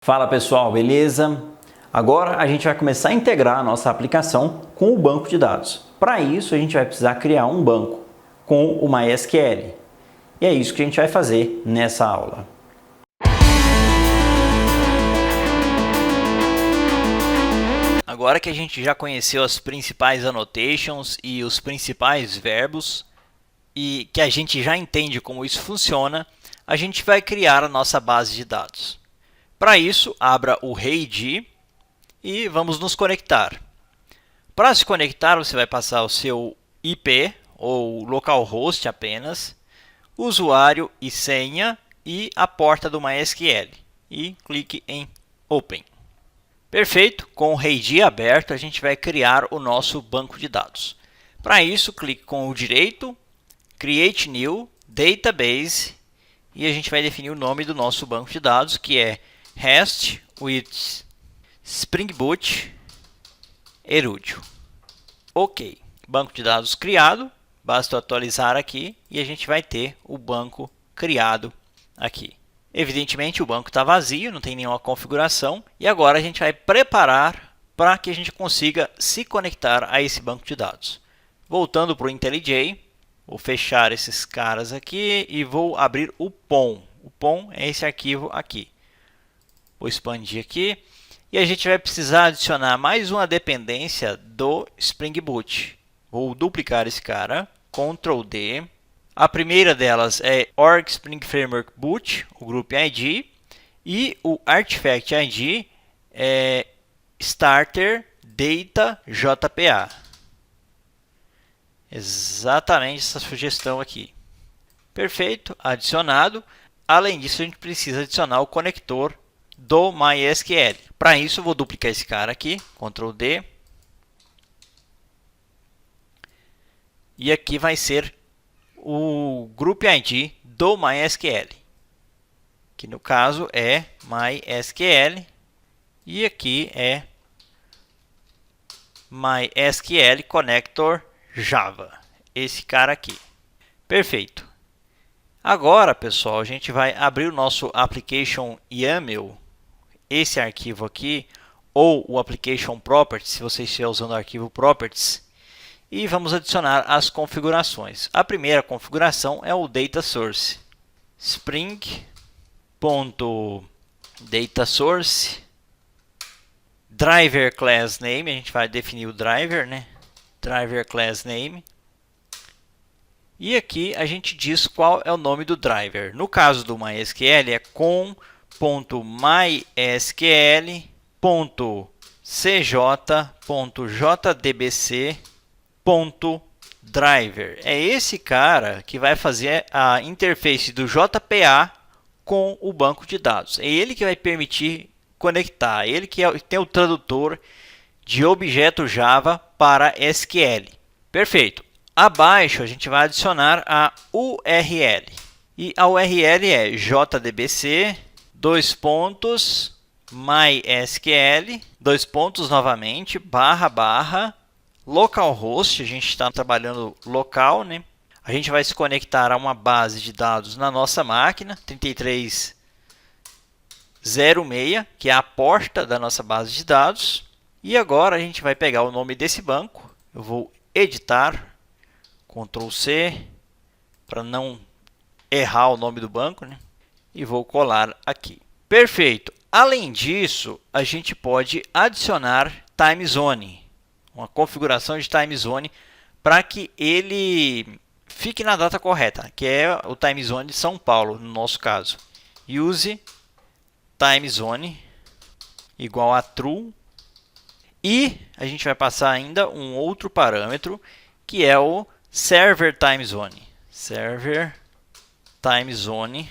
Fala pessoal, beleza? Agora a gente vai começar a integrar a nossa aplicação com o banco de dados. Para isso a gente vai precisar criar um banco com o MySQL. E é isso que a gente vai fazer nessa aula. Agora que a gente já conheceu as principais annotations e os principais verbos e que a gente já entende como isso funciona, a gente vai criar a nossa base de dados. Para isso, abra o REID e vamos nos conectar. Para se conectar, você vai passar o seu IP ou localhost apenas, usuário e senha e a porta do MySQL. E clique em Open. Perfeito, com o REID aberto, a gente vai criar o nosso banco de dados. Para isso, clique com o direito, Create New, Database, e a gente vai definir o nome do nosso banco de dados, que é REST with Spring Boot Erudio. Ok, banco de dados criado, basta atualizar aqui e a gente vai ter o banco criado aqui. Evidentemente o banco está vazio, não tem nenhuma configuração e agora a gente vai preparar para que a gente consiga se conectar a esse banco de dados. Voltando para o IntelliJ, vou fechar esses caras aqui e vou abrir o POM. O POM é esse arquivo aqui. Vou expandir aqui e a gente vai precisar adicionar mais uma dependência do Spring Boot. Vou duplicar esse cara, Ctrl D. A primeira delas é Org Spring Framework Boot, o Group ID, e o Artifact ID é Starter Data JPA. Exatamente essa sugestão aqui. Perfeito, adicionado. Além disso, a gente precisa adicionar o conector do MySQL. Para isso, eu vou duplicar esse cara aqui, Ctrl D. E aqui vai ser o Group ID do MySQL, que no caso é MySQL. E aqui é MySQL Connector Java, esse cara aqui. Perfeito. Agora, pessoal, a gente vai abrir o nosso Application YAML, esse arquivo aqui, ou o Application Properties, se você estiver usando o arquivo Properties, e vamos adicionar as configurações. A primeira configuração é o Data Source. Spring.DataSource Driver Class Name, a gente vai definir o driver, né? Driver Class Name. E aqui a gente diz qual é o nome do driver. No caso do MySQL é com.mysql.cj.jdbc.driver. É esse cara que vai fazer a interface do JPA com o banco de dados. É ele que vai permitir conectar. É ele que tem o tradutor de objeto Java para SQL. Perfeito. Abaixo a gente vai adicionar a URL. E a URL é jdbc, mysql, novamente, localhost, a gente está trabalhando local, né? A gente vai se conectar a uma base de dados na nossa máquina, 3306, que é a porta da nossa base de dados. E agora a gente vai pegar o nome desse banco, eu vou editar, Ctrl C, para não errar o nome do banco, né? E vou colar aqui. Perfeito. Além disso, a gente pode adicionar time zone, uma configuração de time zone para que ele fique na data correta, que é o time zone de São Paulo, no nosso caso. Use time zone igual a true. E a gente vai passar ainda um outro parâmetro, que é o server time zone. Server time zone,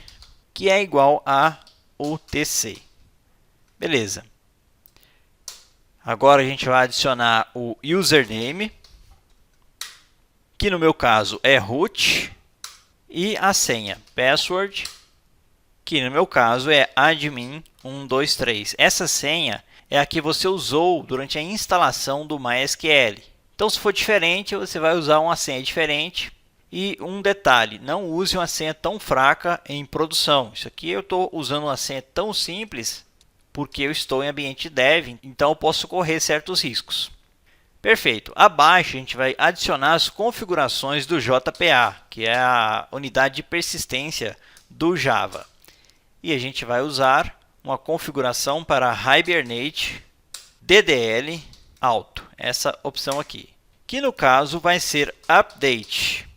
que é igual a UTC. Beleza. Agora a gente vai adicionar o username, que no meu caso é root, e a senha, password, que no meu caso é admin123. Essa senha é a que você usou durante a instalação do MySQL. Então, se for diferente, você vai usar uma senha diferente. E um detalhe, não use uma senha tão fraca em produção. Isso aqui eu estou usando uma senha tão simples porque eu estou em ambiente dev, então eu posso correr certos riscos. Perfeito. Abaixo a gente vai adicionar as configurações do JPA, que é a unidade de persistência do Java. E a gente vai usar uma configuração para Hibernate DDL Auto, essa opção aqui, que no caso vai ser Update.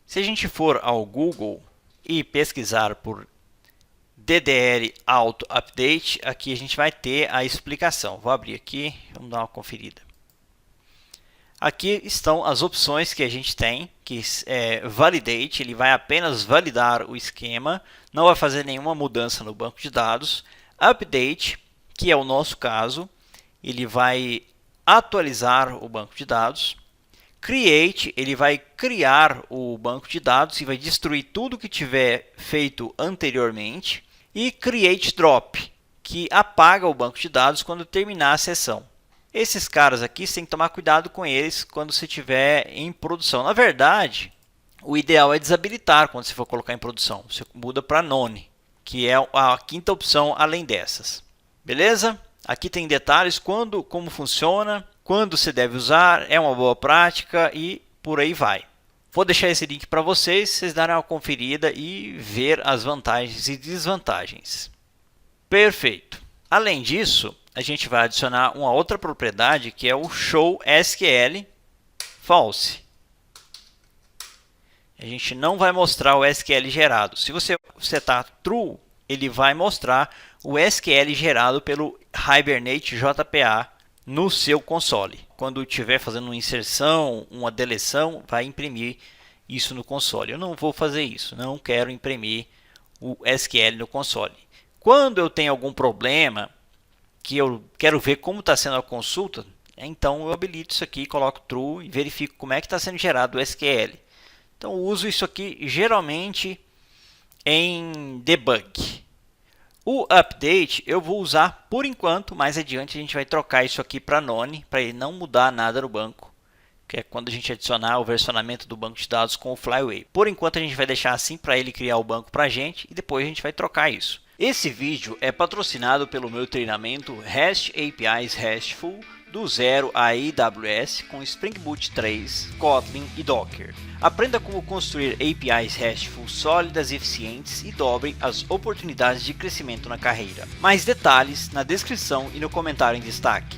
Se a gente for ao Google e pesquisar por DDL Auto Update, aqui a gente vai ter a explicação. Vou abrir aqui, vamos dar uma conferida. Aqui estão as opções que a gente tem, que é Validate, ele vai apenas validar o esquema, não vai fazer nenhuma mudança no banco de dados. Update, que é o nosso caso, ele vai atualizar o banco de dados. Create, ele vai criar o banco de dados e vai destruir tudo que tiver feito anteriormente. E Create Drop, que apaga o banco de dados quando terminar a sessão. Esses caras aqui, você tem que tomar cuidado com eles quando você estiver em produção. Na verdade, o ideal é desabilitar quando você for colocar em produção. Você muda para None, que é a quinta opção além dessas. Beleza? Aqui tem detalhes, como funciona, quando você deve usar, é uma boa prática e por aí vai. Vou deixar esse link para vocês darem uma conferida e ver as vantagens e desvantagens. Perfeito. Além disso, a gente vai adicionar uma outra propriedade que é o show SQL false. A gente não vai mostrar o SQL gerado. Se você setar true, ele vai mostrar o SQL gerado pelo Hibernate JPA no seu console. Quando estiver fazendo uma inserção, uma deleção, vai imprimir isso no console. Eu não vou fazer isso, não quero imprimir o SQL no console. Quando eu tenho algum problema, que eu quero ver como está sendo a consulta, então eu habilito isso aqui, coloco true e verifico como é que está sendo gerado o SQL. Então eu uso isso aqui geralmente em debug. O update eu vou usar por enquanto, mais adiante a gente vai trocar isso aqui para None, para ele não mudar nada no banco, que é quando a gente adicionar o versionamento do banco de dados com o Flyway. Por enquanto a gente vai deixar assim para ele criar o banco para a gente e depois a gente vai trocar isso. Esse vídeo é patrocinado pelo meu treinamento REST APIs RESTful do zero a AWS com Spring Boot 3, Kotlin e Docker. Aprenda como construir APIs RESTful sólidas e eficientes e dobrem as oportunidades de crescimento na carreira. Mais detalhes na descrição e no comentário em destaque.